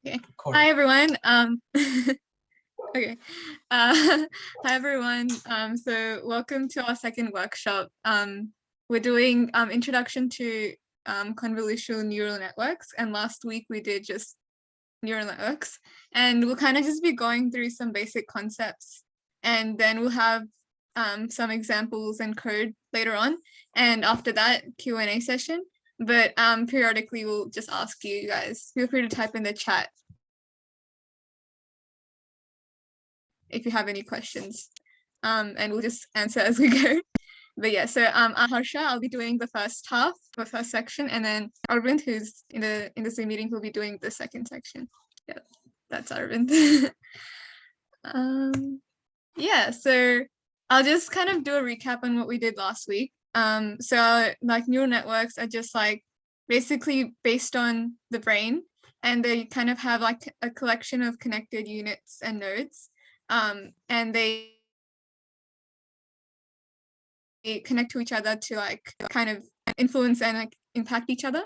Okay. Cool. Hi everyone. Okay. Hi everyone. So welcome to our second workshop. We're doing introduction to convolutional neural networks, and last week we did just neural networks, and we'll kind of just be going through some basic concepts, and then we'll have some examples and code later on, and after that Q&A session. But periodically we'll just ask you guys. Feel free to type in the chat if you have any questions, and we'll just answer as we go. But yeah, so I'm Harsha. I'll be doing the first half, the first section, and then Arvind, who's in the Zoom meeting, will be doing the second section. Yeah, that's Arvind. Yeah, so I'll just kind of do a recap on what we did last week. So like neural networks are just like basically based on the brain, and they kind of have like a collection of connected units and nodes, and they connect to each other to like kind of influence and like impact each other.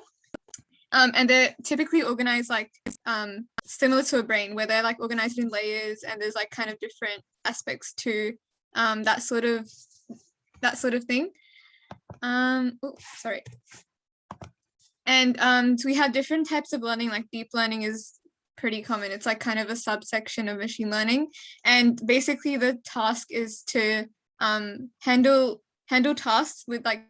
And they're typically organized like similar to a brain, where they're like organized in layers, and there's like kind of different aspects to that sort of thing. Sorry. And so we have different types of learning. Like deep learning is pretty common. It's like kind of a subsection of machine learning, and basically the task is to handle tasks with like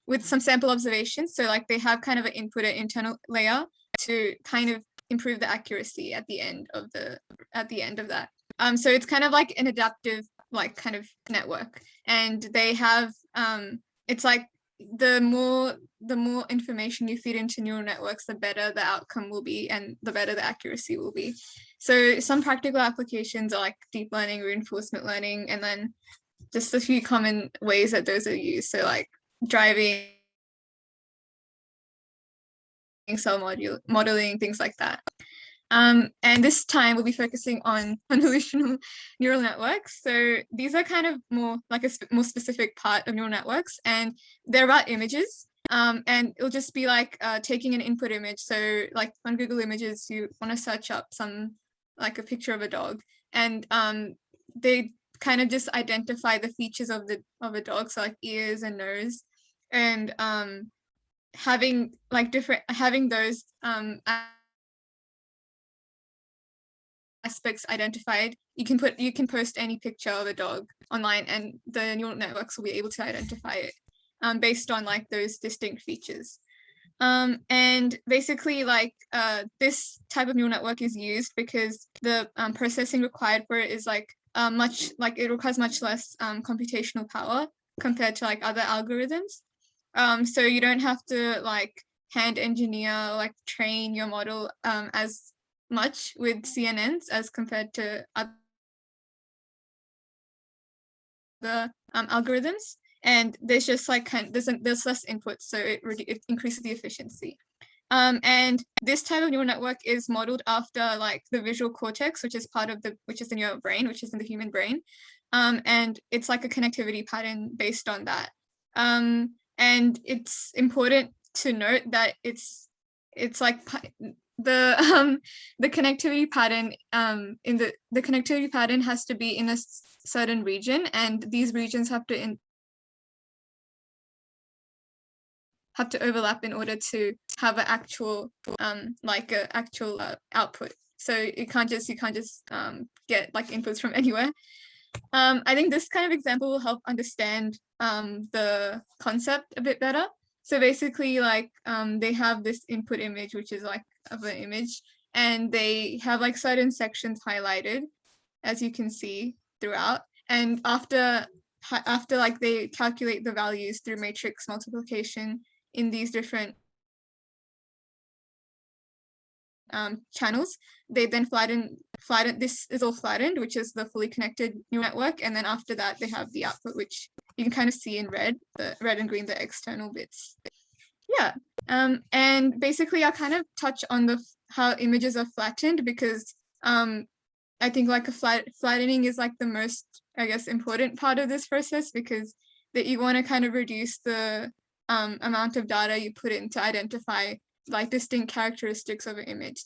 with some sample observations. So like they have kind of an input and internal layer to kind of improve the accuracy at the end of that. So it's kind of like an adaptive like kind of network, and they have it's like the more information you feed into neural networks, the better the outcome will be and the better the accuracy will be. So some practical applications are like deep learning, reinforcement learning, and then just a few common ways that those are used. So like driving, cell modeling, things like that. And this time we'll be focusing on convolutional neural networks. So these are kind of more like a more specific part of neural networks, and they're about images. And it'll just be like taking an input image. So like on Google Images, you want to search up some like a picture of a dog, and they kind of just identify the features of a dog, so like ears and nose, and having those aspects identified, you can post any picture of a dog online, and the neural networks will be able to identify it based on like those distinct features. And basically like this type of neural network is used because the processing required for it is like it requires much less computational power compared to like other algorithms. So you don't have to like hand engineer or like train your model as much with CNNs as compared to other algorithms. And there's just like there's less input, so it increases the efficiency. And this type of neural network is modeled after like the visual cortex, which is in your brain, which is in the human brain. And it's like a connectivity pattern based on that. And it's important to note that it's like the connectivity pattern the connectivity pattern has to be in a certain region, and these regions have to overlap in order to have an actual output. So you can't just get like inputs from anywhere. I think this kind of example will help understand the concept a bit better. So basically like they have this input image, which is like of an image, and they have like certain sections highlighted, as you can see throughout. And after like they calculate the values through matrix multiplication in these different channels, they then flatten. This is all flattened, which is the fully connected neural network. And then after that, they have the output, which you can kind of see in red, the red and green, the external bits. Yeah. And basically I'll kind of touch on how images are flattened, because I think like flattening is like the most, I guess, important part of this process, because that you want to kind of reduce the amount of data you put in to identify like distinct characteristics of an image.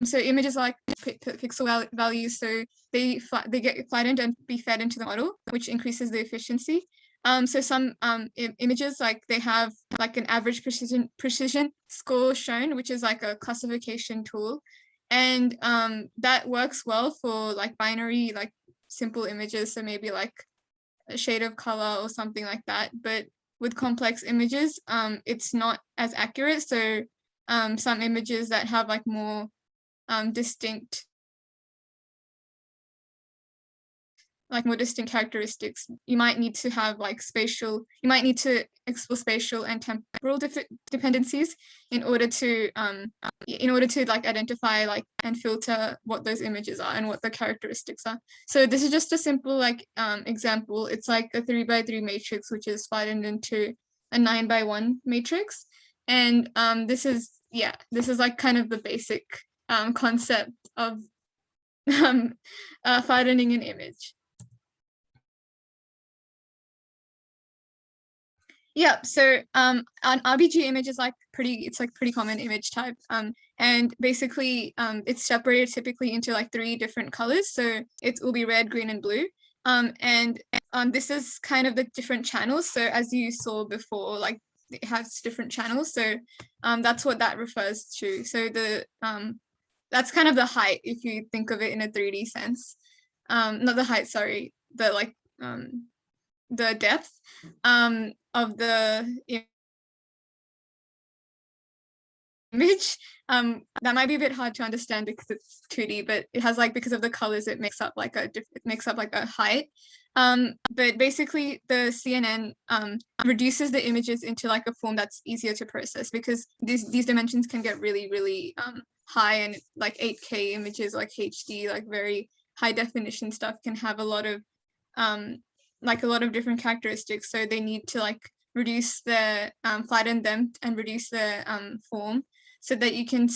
So images like pixel values, so they get flattened and be fed into the model, which increases the efficiency. So some images, like they have like an average precision score shown, which is like a classification tool, and that works well for like binary, like simple images. So maybe like a shade of color or something like that. But with complex images, it's not as accurate. So some images that have like more distinct characteristics, you might need to have like you might need to explore spatial and temporal dependencies in order to like identify like and filter what those images are and what the characteristics are. So this is just a simple like example. It's like a 3x3 matrix, which is flattened into a 9x1 matrix. And this is like kind of the basic concept of flattening an image. Yeah, so an RBG image is like pretty common image type. And basically it's separated typically into like 3 different colors. So it will be red, green, and blue. And this is kind of the different channels. So as you saw before, like it has different channels. So that's what that refers to. So the that's kind of the height if you think of it in a 3D sense. Not the height, sorry, the depth of the image. That might be a bit hard to understand because it's 2D, but it has like, because of the colors, it makes up like a height. But basically the CNN reduces the images into like a form that's easier to process, because these dimensions can get really high, and like 8K images, like HD, like very high definition stuff, can have a lot of different characteristics. So they need to like reduce their flatten them and reduce their form, so that you can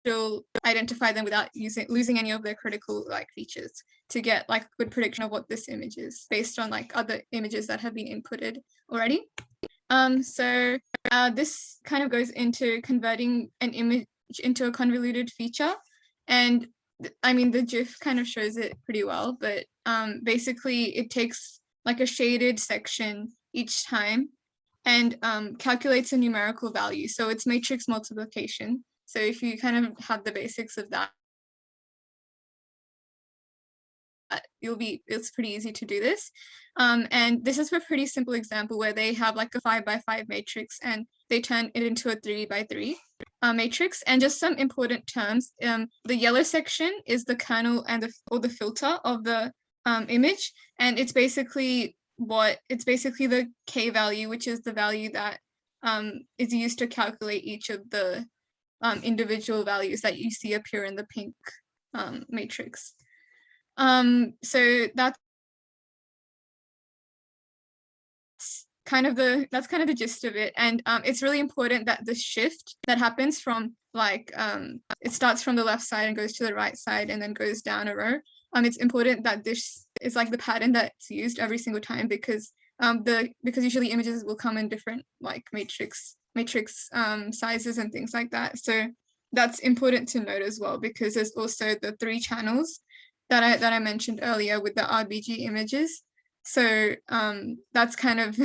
still identify them without losing any of their critical like features, to get like good prediction of what this image is based on like other images that have been inputted already. So this kind of goes into converting an image into a convoluted feature. And I mean, the GIF kind of shows it pretty well, but basically it takes like a shaded section each time and calculates a numerical value. So it's matrix multiplication. So if you kind of have the basics of that, it's pretty easy to do this. And this is a pretty simple example where they have like a 5x5 matrix and they turn it into a 3x3 matrix. And just some important terms, the yellow section is the kernel and the filter of the image, and it's basically the K value, which is the value that is used to calculate each of the individual values that you see appear in the pink matrix. So that's kind of the gist of it. And it's really important that the shift that happens from like it starts from the left side and goes to the right side and then goes down a row. It's important that this is like the pattern that's used every single time, because usually images will come in different like matrix sizes and things like that. So that's important to note as well, because there's also the 3 channels that I mentioned earlier with the RBG images. So that's kind of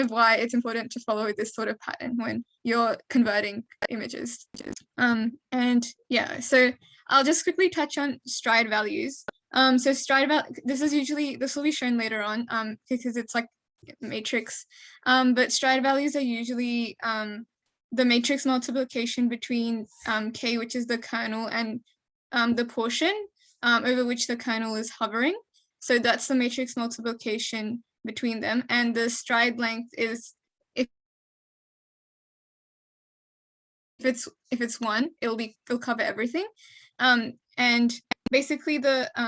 why it's important to follow this sort of pattern when you're converting images. And yeah, so I'll just quickly touch on stride values. So this will be shown later on because it's like matrix. But stride values are usually the matrix multiplication between K, which is the kernel, and the portion over which the kernel is hovering. So that's the matrix multiplication between them. And the stride length is, if it's 1, it'll cover everything. And basically based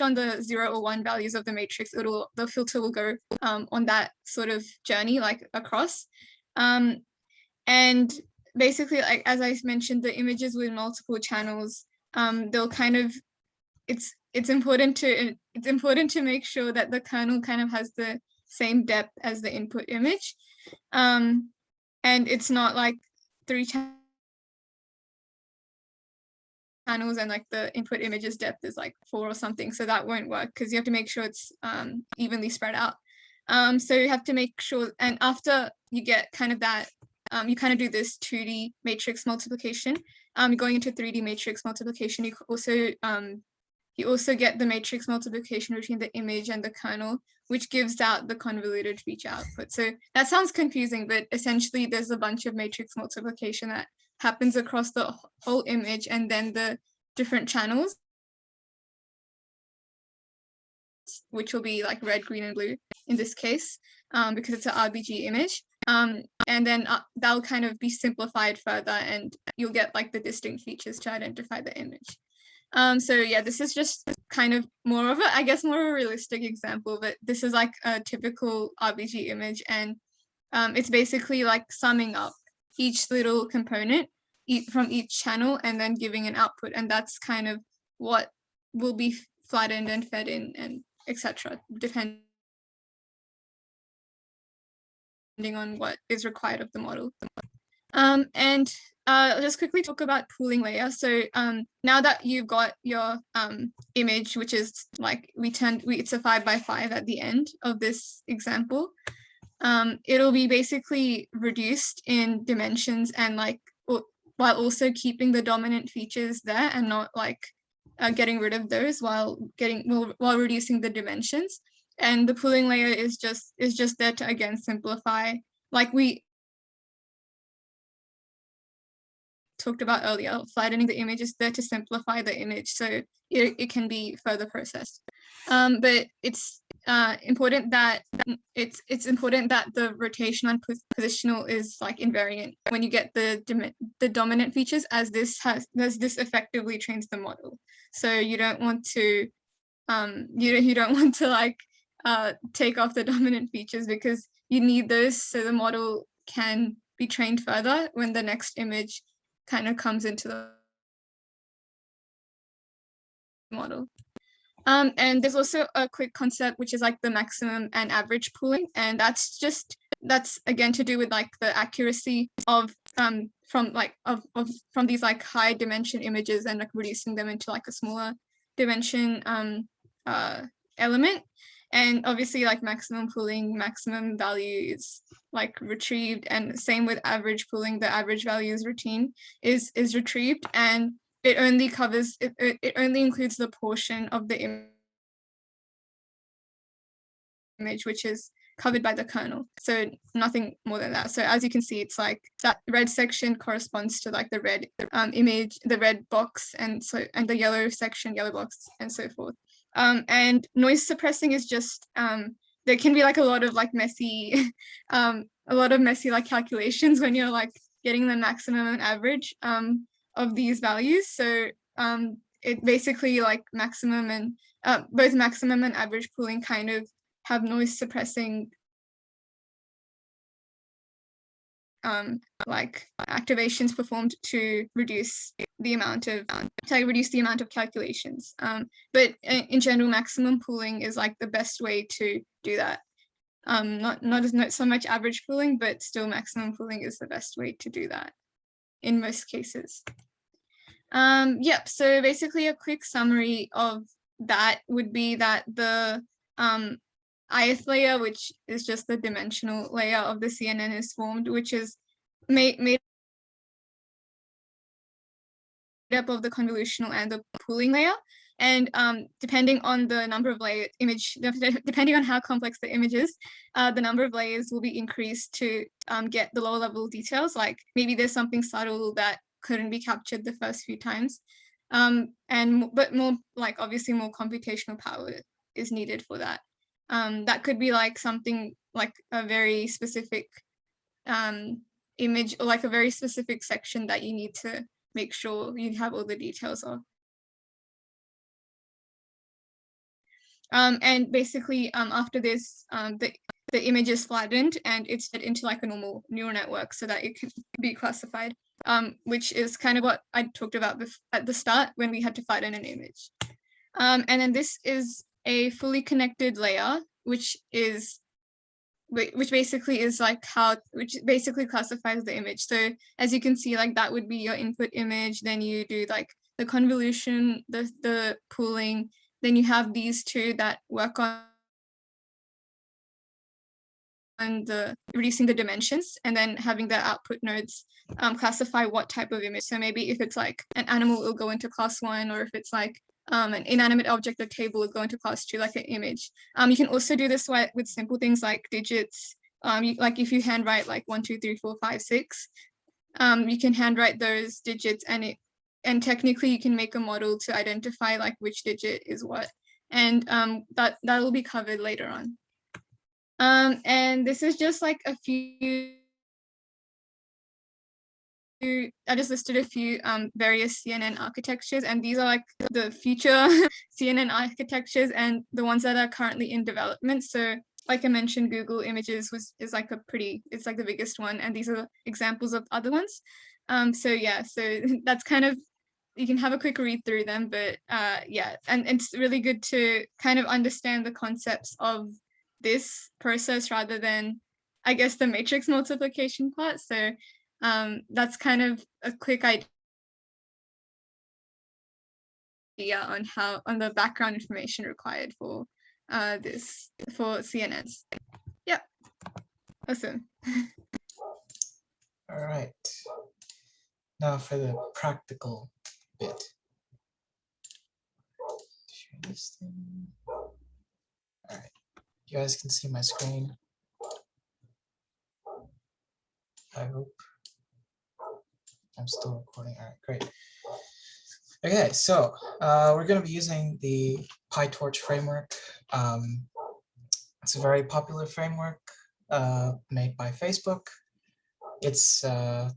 on the 0 or 1 values of the matrix, the filter will go on that sort of journey, like across. And basically, like as I mentioned, the images with multiple channels, they'll kind of, it's important to make sure that the kernel kind of has the same depth as the input image, and it's not like 3 channels and like the input image's depth is like 4 or something, so that won't work because you have to make sure it's evenly spread out. So you have to make sure, and after you get kind of that, you kind of do this 2D matrix multiplication. Going into 3D matrix multiplication, you also get the matrix multiplication between the image and the kernel, which gives out the convoluted feature output. So that sounds confusing, but essentially there's a bunch of matrix multiplication that happens across the whole image and then the different channels, which will be like red, green, and blue in this case, because it's an RGB image. And then that'll kind of be simplified further and you'll get like the distinct features to identify the image. So yeah, this is just kind of more of a realistic example, but this is like a typical RGB image, and it's basically like summing up each little component from each channel and then giving an output, and that's kind of what will be flattened and fed in and etc. depending on what is required of the model. And I'll just quickly talk about pooling layer. So now that you've got your image, which is like it's a 5x5 at the end of this example, it'll be basically reduced in dimensions and like while also keeping the dominant features there and not like getting rid of those while reducing the dimensions. And the pooling layer is just there to again simplify, like we talked about earlier. Flattening the image is there to simplify the image so it can be further processed. But it's important that the rotational and positional is like invariant when you get the dominant features, as this effectively trains the model. So you don't want to you don't want to like take off the dominant features, because you need those so the model can be trained further when the next image kind of comes into the model. And there's also a quick concept which is like the maximum and average pooling, and that's again to do with like the accuracy of from these like high dimension images and like reducing them into like a smaller dimension element. And obviously like maximum pooling, maximum value is like retrieved, and same with average pooling, the average value is retrieved, and it only covers it only includes the portion of the image which is covered by the kernel, so nothing more than that. So as you can see, it's like that red section corresponds to like the red image, the red box, and the yellow section, yellow box, and so forth. And noise suppressing is just there can be like a lot of like messy like calculations when you're like getting the maximum and average of these values. So it basically like maximum and both maximum and average pooling kind of have noise suppressing like activations performed to reduce the amount of calculations. But in general, maximum pooling is like the best way to do that. Not so much average pooling, but still maximum pooling is the best way to do that in most cases. Yep, so basically a quick summary of that would be that the ith layer, which is just the dimensional layer of the CNN, is formed, which is made up of the convolutional and the pooling layer. And depending on the number of layers, depending on how complex the image is, the number of layers will be increased to get the lower level details. Like maybe there's something subtle that couldn't be captured the first few times. But more like obviously more computational power is needed for that. That could be like something like a very specific image, or like a very specific section that you need to make sure you have all the details of. And basically after this, the image is flattened and it's fed into like a normal neural network so that it can be classified, which is kind of what I talked about at the start when we had to flatten an image. And then this is a fully connected layer, which basically is like which basically classifies the image. So as you can see, like that would be your input image. Then you do like the convolution, the pooling. Then you have these two that work on the reducing the dimensions, and then having the output nodes classify what type of image. So maybe if it's like an animal, it'll go into class 1, or if it's like an inanimate object, a table, will go into class 2, like an image. You can also do this with simple things like digits. Like if you handwrite like 1, 2, 3, 4, 5, 6, you can handwrite those digits, and technically you can make a model to identify like which digit is what, and that will be covered later on. And this is just like a few, I just listed a few various CNN architectures, and these are like the future CNN architectures and the ones that are currently in development. So like I mentioned, Google Images is like it's like the biggest one, and these are examples of other ones. So yeah, so that's kind of, you can have a quick read through them, but yeah, and it's really good to kind of understand the concepts of this process rather than, I guess, the matrix multiplication part. So that's kind of a quick idea on the background information required for for CNNs. Yeah, awesome. All right. Now for the practical bit. Share this thing. All right. You guys can see my screen. I hope. I'm still recording. All right, great. Okay, so we're going to be using the PyTorch framework. It's a very popular framework made by Facebook. It's a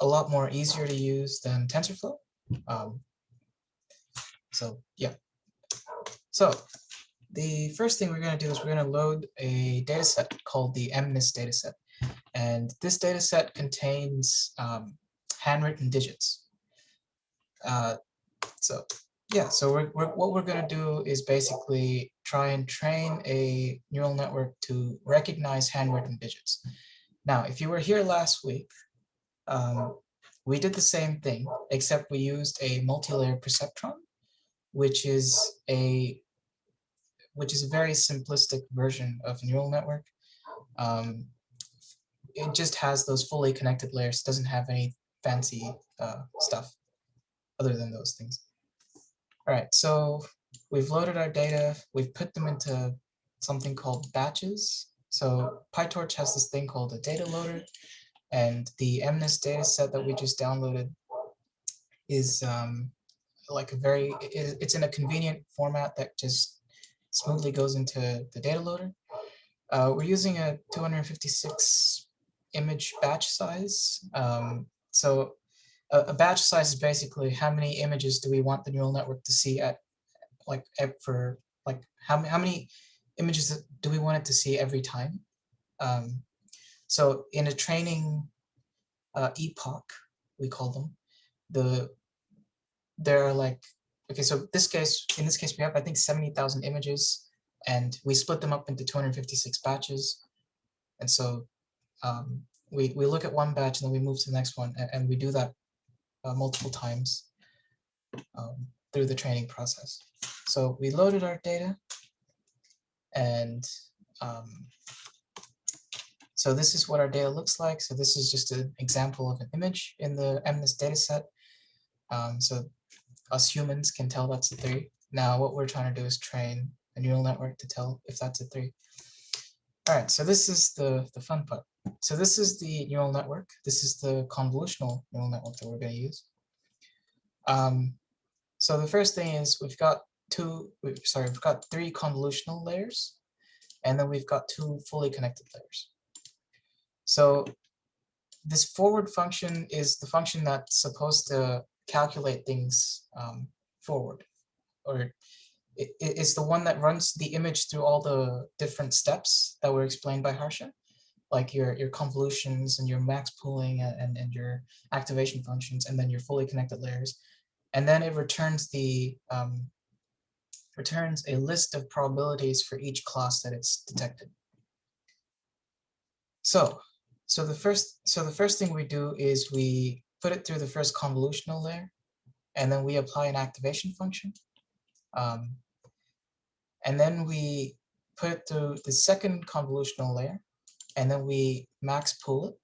lot more easier to use than TensorFlow. So yeah. So the first thing we're going to do is we're going to load a dataset called the MNIST dataset. And this dataset contains handwritten digits. So yeah, so what we're going to do is basically try and train a neural network to recognize handwritten digits. Now, if you were here last week, we did the same thing, except we used a multi-layer perceptron, which is a very simplistic version of neural network. It just has those fully connected layers, doesn't have any fancy stuff other than those things. All right, so we've loaded our data, we've put them into something called batches. So PyTorch has this thing called a data loader, and the MNIST data set that we just downloaded is like it's in a convenient format that just smoothly goes into the data loader. We're using a 256 image batch size. So a batch size is basically how many images do we want the neural network to see at how many images do we want it to see every time. So in a training epoch, we call them, there are like, okay, so in this case we have, I think, 70,000 images, and we split them up into 256 batches. And so we look at one batch and then we move to the next one, and we do that multiple times through the training process. So we loaded our data, and so this is what our data looks like. So this is just an example of an image in the MNIST dataset. So us humans can tell that's a 3. Now what we're trying to do is train a neural network to tell if that's a 3. All right, so this is the fun part. So this is the neural network. This is the convolutional neural network that we're going to use. So the first thing is we've got 3 convolutional layers, and then we've got 2 fully connected layers. So this forward function is the function that's supposed to calculate things forward, or is the one that runs the image through all the different steps that were explained by Harsha, like your convolutions and your max pooling and your activation functions, and then your fully connected layers. And then it returns returns a list of probabilities for each class that it's detected. So the first thing we do is we put it through the first convolutional layer, and then we apply an activation function. And then we put it through the second convolutional layer, and then we max pool it,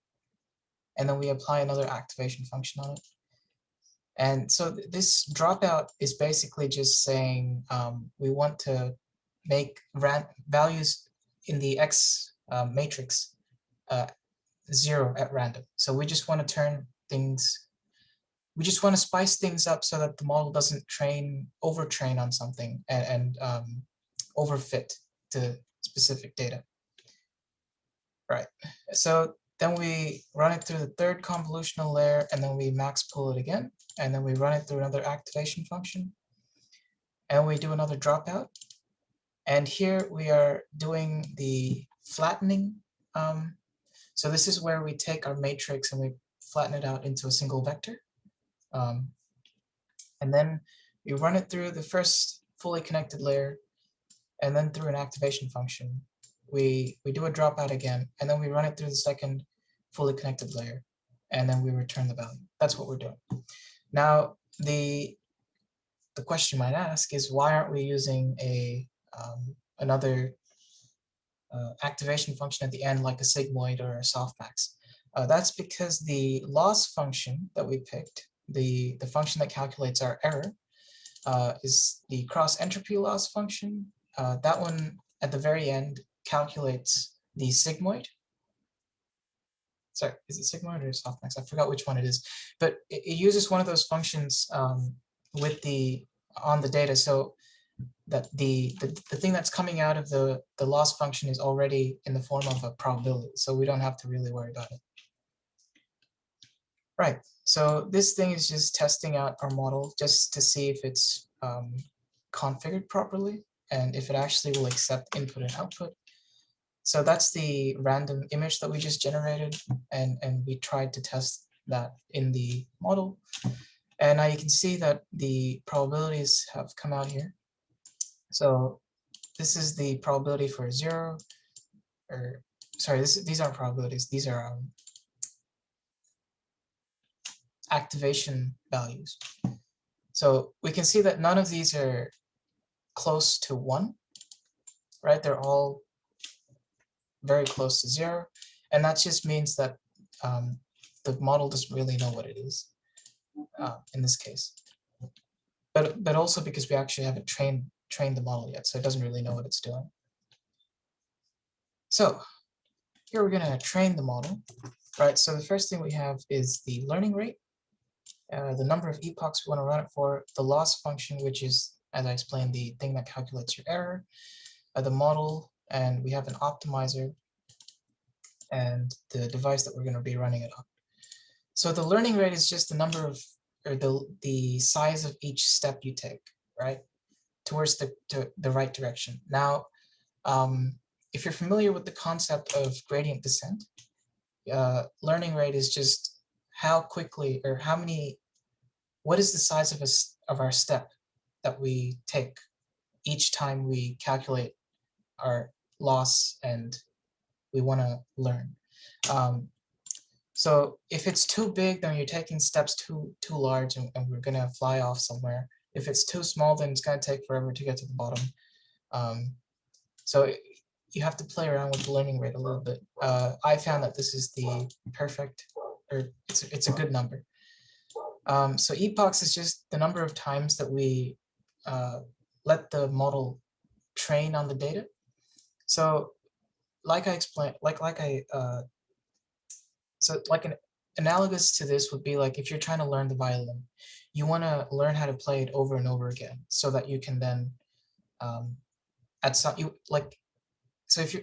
and then we apply another activation function on it. And so this dropout is basically just saying we want to make values in the X matrix 0 at random. So we just want to turn things, we just want to spice things up so that the model doesn't overtrain on something and overfit to specific data. Right. So then we run it through the third convolutional layer, and then we max pool it again, and then we run it through another activation function, and we do another dropout. And here we are doing the flattening. So this is where we take our matrix and we flatten it out into a single vector. And then we run it through the first fully connected layer, and then through an activation function. We do a dropout again, and then we run it through the second fully connected layer, and then we return the value. That's what we're doing. Now, the question you might ask is, why aren't we using another activation function at the end, like a sigmoid or a softmax? That's because the loss function that we picked, the function that calculates our error, is the cross entropy loss function. That one at the very end calculates the sigmoid. Sorry, is it sigmoid or softmax? I forgot which one it is, but it uses one of those functions with on the data, so that the thing that's coming out of the loss function is already in the form of a probability, so we don't have to really worry about it. Right. So this thing is just testing out our model just to see if it's configured properly and if it actually will accept input and output. So that's the random image that we just generated, and we tried to test that in the model. And now you can see that the probabilities have come out here. So this is the probability for 0, or sorry, these aren't probabilities, these are activation values. So we can see that none of these are close to 1, right? They're all very close to 0, and that just means that the model doesn't really know what it is in this case. But also because we actually haven't trained the model yet, so it doesn't really know what it's doing. So here we're going to train the model, right? So the first thing we have is the learning rate, the number of epochs we want to run it for, the loss function, which is, as I explained, the thing that calculates your error, the model, and we have an optimizer, and the device that we're going to be running it on. So the learning rate is just the number of, or the size of each step you take, right, towards the right direction. Now, if you're familiar with the concept of gradient descent, learning rate is just how quickly, or what is the size of our step that we take each time we calculate our loss and we want to learn. So if it's too big, then you're taking steps too large, and we're going to fly off somewhere. If it's too small, then it's going to take forever to get to the bottom. So you have to play around with the learning rate a little bit. I found that this is the perfect, or it's a good number. So epochs is just the number of times that we let the model train on the data. So like I explained, so like an analogous to this would be like if you're trying to learn the violin, you want to learn how to play it over and over again so that you can then so if you,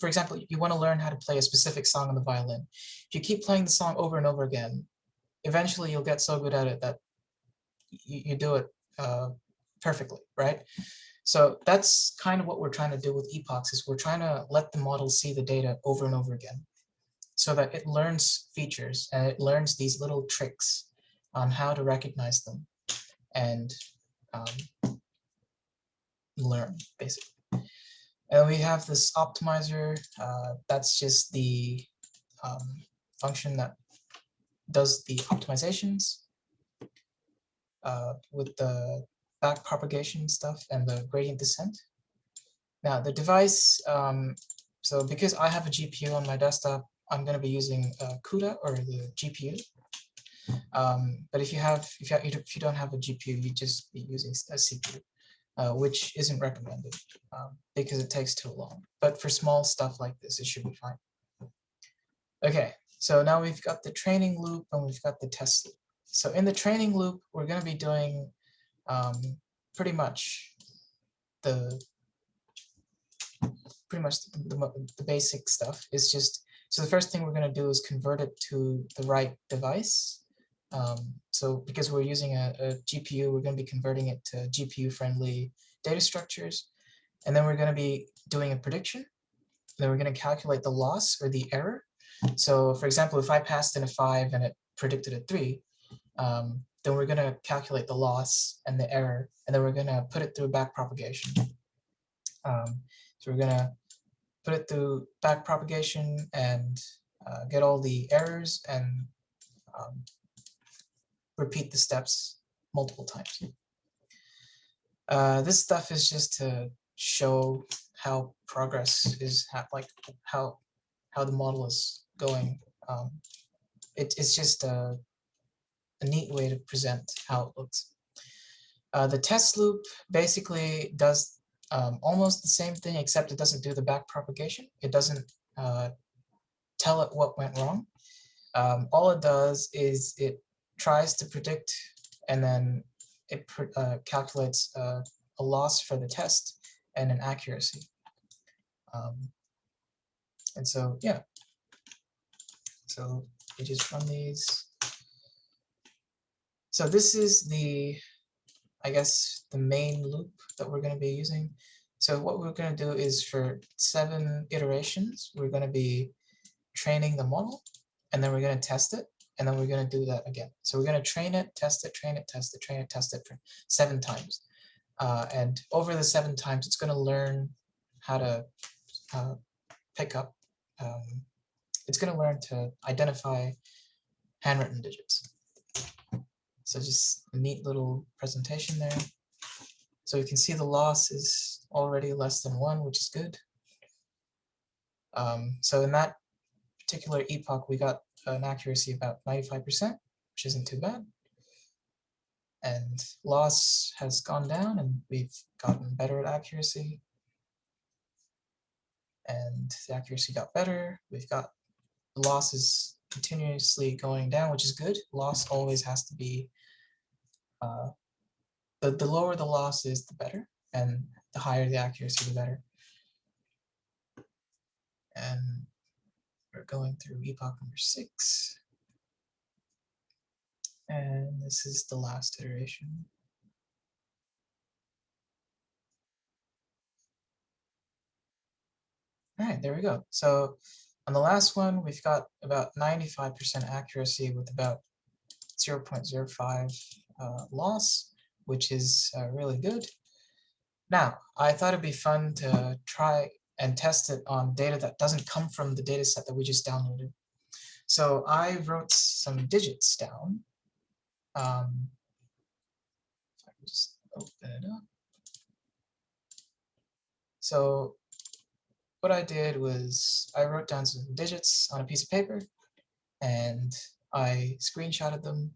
for example, you want to learn how to play a specific song on the violin. If you keep playing the song over and over again, eventually you'll get so good at it that you do it perfectly, right? So that's kind of what we're trying to do with epochs, is we're trying to let the model see the data over and over again so that it learns features and it learns these little tricks on how to recognize them and learn, basically. And we have this optimizer. That's just the function that does the optimizations with the back propagation stuff and the gradient descent. Now the device, so because I have a GPU on my desktop, I'm going to be using CUDA, or the GPU. But if you don't have a GPU, you just be using a CPU, which isn't recommended because it takes too long. But for small stuff like this, it should be fine. Okay, so now we've got the training loop and we've got the test loop. So in the training loop, we're going to be doing pretty much the basic stuff. Is just, so the first thing we're going to do is convert it to the right device. So because we're using a GPU, we're going to be converting it to GPU-friendly data structures. And then we're going to be doing a prediction. Then we're going to calculate the loss or the error. So for example, if I passed in a 5 and it predicted a 3, then we're going to calculate the loss and the error, and then we're going to put it through back propagation. So we're going to put it through back propagation and get all the errors and repeat the steps multiple times. This stuff is just to show how progress is, how the model is going. It's just a neat way to present how it looks. The test loop basically does almost the same thing, except it doesn't do the back propagation. It doesn't tell it what went wrong. All it does is it tries to predict, and then it calculates a loss for the test and an accuracy. And so, yeah. So we just run these. So this is the, I guess, the main loop that we're going to be using. So what we're going to do is, for 7 iterations, we're going to be training the model, and then we're going to test it, and then we're going to do that again. So we're going to train it, test it, train it, test it, train it, test it for 7 times. And over the 7 times, it's going to learn how to pick up. It's going to learn to identify handwritten digits. So just a neat little presentation there. So you can see the loss is already less than 1, which is good. So in that particular epoch, we got an accuracy about 95%, which isn't too bad. And loss has gone down, and we've gotten better at accuracy. And the accuracy got better. We've got the loss is continuously going down, which is good. Loss always has to be, the lower the loss is, the better, and the higher the accuracy, the better. And we're going through epoch number 6. And this is the last iteration. All right, there we go. So on the last one, we've got about 95% accuracy with about 0.05 loss, which is really good. Now, I thought it'd be fun to try and test it on data that doesn't come from the data set that we just downloaded. So I wrote some digits down. If I can just open it up. So what I did was I wrote down some digits on a piece of paper, and I screenshotted them.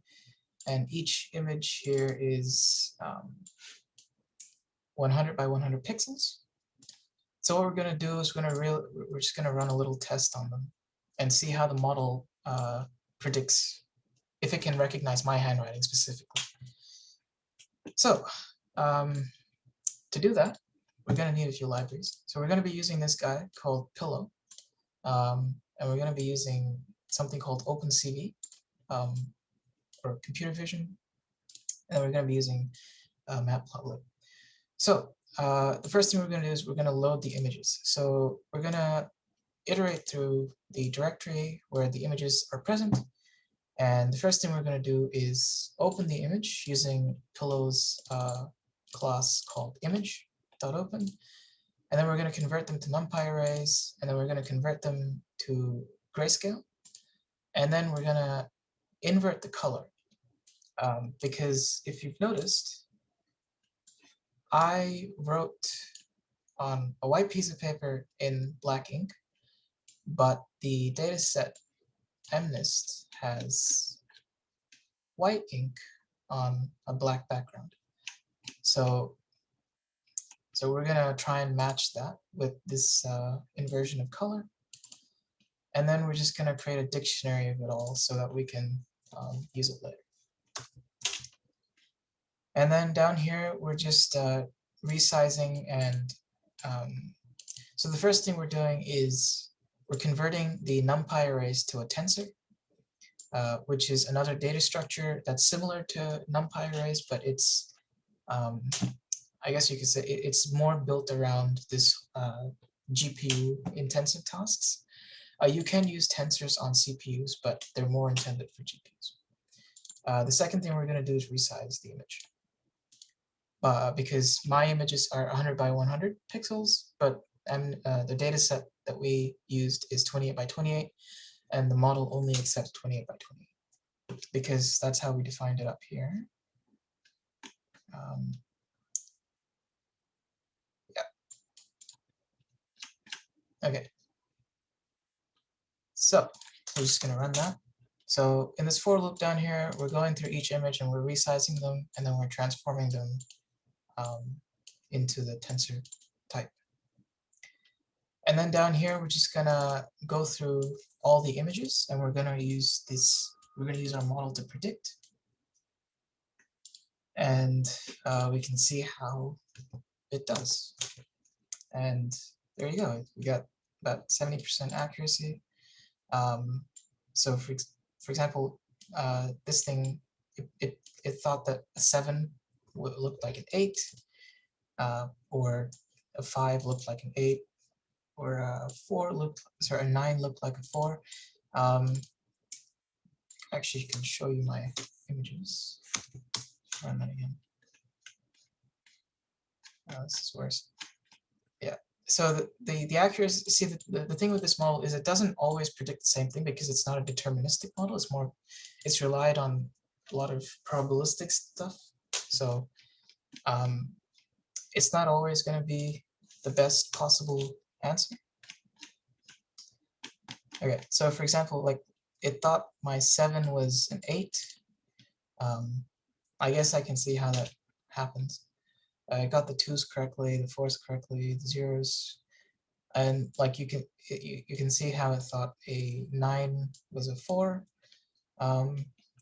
And each image here is 100 by 100 pixels. So what we're going to do is we're just going to run a little test on them and see how the model predicts if it can recognize my handwriting specifically. So to do that, we're going to need a few libraries. So we're going to be using this guy called Pillow, and we're going to be using something called OpenCV or computer vision, and we're going to be using Matplotlib. the first thing we're going to do is we're going to load the images. So we're going to iterate through the directory where the images are present. And the first thing we're going to do is open the image using Pillow's class called image.open. And then we're going to convert them to NumPy arrays, and then we're going to convert them to grayscale. And then we're going to invert the color. Because if you've noticed, I wrote on a white piece of paper in black ink, but the dataset MNIST has white ink on a black background. So we're gonna try and match that with this inversion of color. And then we're just gonna create a dictionary of it all so that we can use it later. And then down here, we're just resizing and so the first thing we're doing is we're converting the NumPy arrays to a tensor, which is another data structure that's similar to NumPy arrays, but it's, I guess you could say, it's more built around this GPU intensive tasks. You can use tensors on CPUs, but they're more intended for GPUs. The second thing we're going to do is resize the image. Because my images are 100 by 100 pixels, but the data set that we used is 28 by 28, and the model only accepts 28 by 28, because that's how we defined it up here. Yeah. Okay. So we're just going to run that. So in this for loop down here, we're going through each image and we're resizing them, and then we're transforming them into the tensor type. And then down here, we're just gonna go through all the images, and we're gonna use this. We're gonna use our model to predict, and we can see how it does. And there you go. We got about 70% accuracy. So for example, this thing, it thought that a 7 looked like an 8, or a 5 looked like an 8, or a 9 looked like a 4. Actually, I can show you my images. Run that again. This is worse. Yeah. So the accuracy. See, the thing with this model is it doesn't always predict the same thing because it's not a deterministic model. It's relied on a lot of probabilistic stuff. So it's not always going to be the best possible answer. Okay, so for example, like it thought my 7 was an 8. I guess I can see how that happens. I got the 2's correctly, the 4's correctly, the 0's, and like you can see how it thought a 9 was a 4.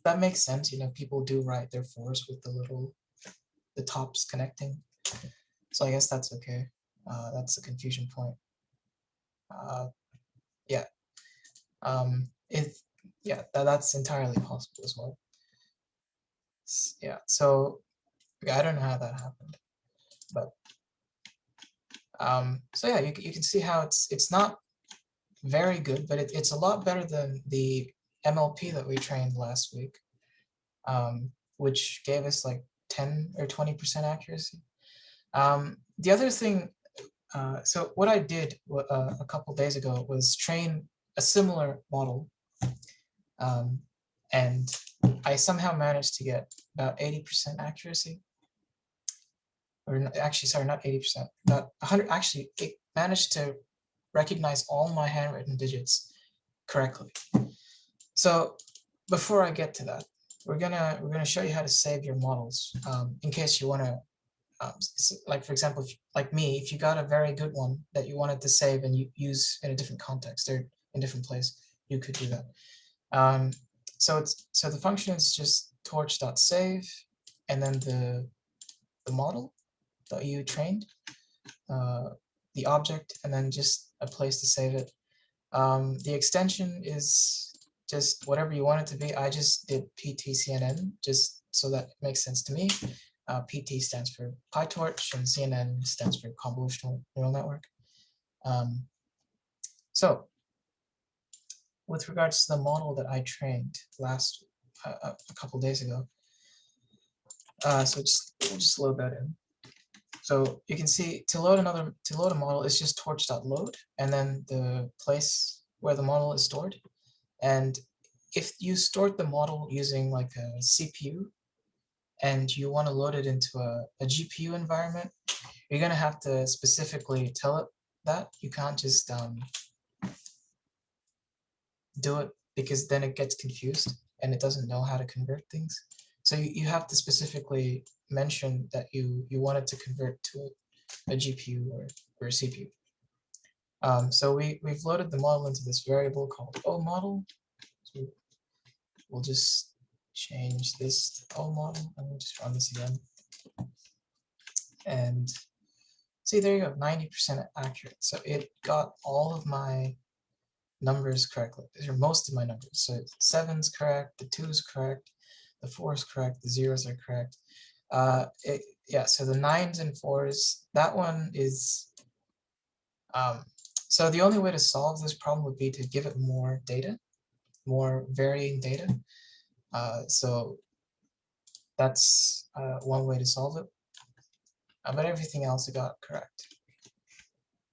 That makes sense. You know, people do write their 4's with the tops connecting. So I guess that's okay. That's a confusion point. Yeah. That's entirely possible as well. Yeah, so I don't know how that happened, but so yeah, you can see how it's not very good, but it's a lot better than the MLP that we trained last week, which gave us like 10 or 20% accuracy. The other thing, so what I did a couple days ago was train a similar model, and I somehow managed to get about 80% accuracy. Or actually, sorry, not 80%, about 100. Actually, it managed to recognize all my handwritten digits correctly. So before I get to that, we're gonna show you how to save your models in case you want to. Like for example, like me, if you got a very good one that you wanted to save and you use in a different context or in a different place, you could do that. So the function is just torch.save, and then the model that you trained, the object, and then just a place to save it. The extension is just whatever you want it to be. I just did ptcnn just so that it makes sense to me. PT stands for PyTorch, and CNN stands for Convolutional Neural Network. So with regards to the model that I trained last a couple days ago, so we'll just load that in. So you can see to load a model is just torch.load and then the place where the model is stored. And if you stored the model using like a CPU and you want to load it into a GPU environment, you're going to have to specifically tell it that. You can't just do it, because then it gets confused and it doesn't know how to convert things. So you have to specifically mention that you want it to convert to a GPU or a CPU. So we've loaded the model into this variable called oModel. So we'll just change this to oModel, and we'll just run this again. And see, there you go, 90% accurate. So it got all of my numbers correctly. These are most of my numbers. So 7's correct, the 2 is correct, the 4 is correct, the 0's are correct. Yeah, so the 9's and 4's, that one is, so the only way to solve this problem would be to give it more data, more varying data. So that's one way to solve it. But everything else it got correct.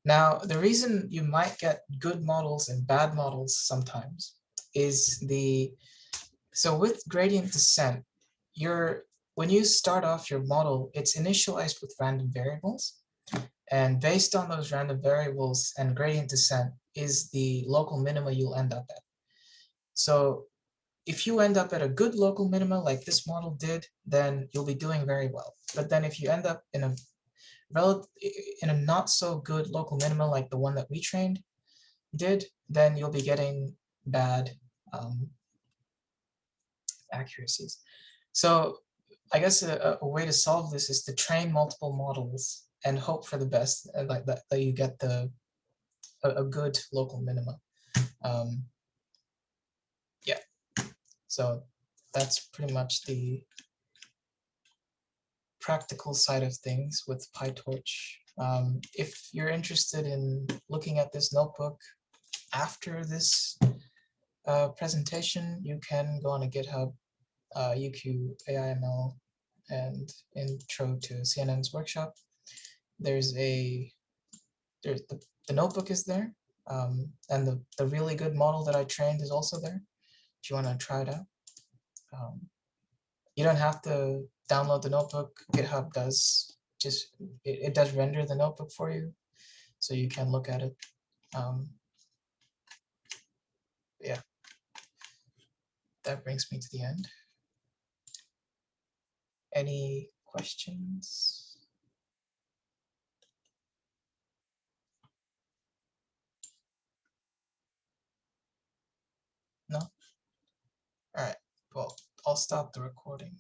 Now, the reason you might get good models and bad models sometimes is so with gradient descent, when you start off your model, it's initialized with random variables. And based on those random variables and gradient descent is the local minima you'll end up at. So if you end up at a good local minima like this model did, then you'll be doing very well. But then if you end up in a not so good local minima like the one that we trained did, then you'll be getting bad accuracies. So I guess a way to solve this is to train multiple models and hope for the best, and like that you get a good local minima. Yeah, so that's pretty much the practical side of things with PyTorch. If you're interested in looking at this notebook after this presentation, you can go on a GitHub, UQ AIML, and Intro to CNN's workshop. There's the notebook is there, and the really good model that I trained is also there if you want to try it out. You don't have to download the notebook. GitHub does it does render the notebook for you, so you can look at it. Yeah, that brings me to the end. Any questions? No? All right, well, I'll stop the recording.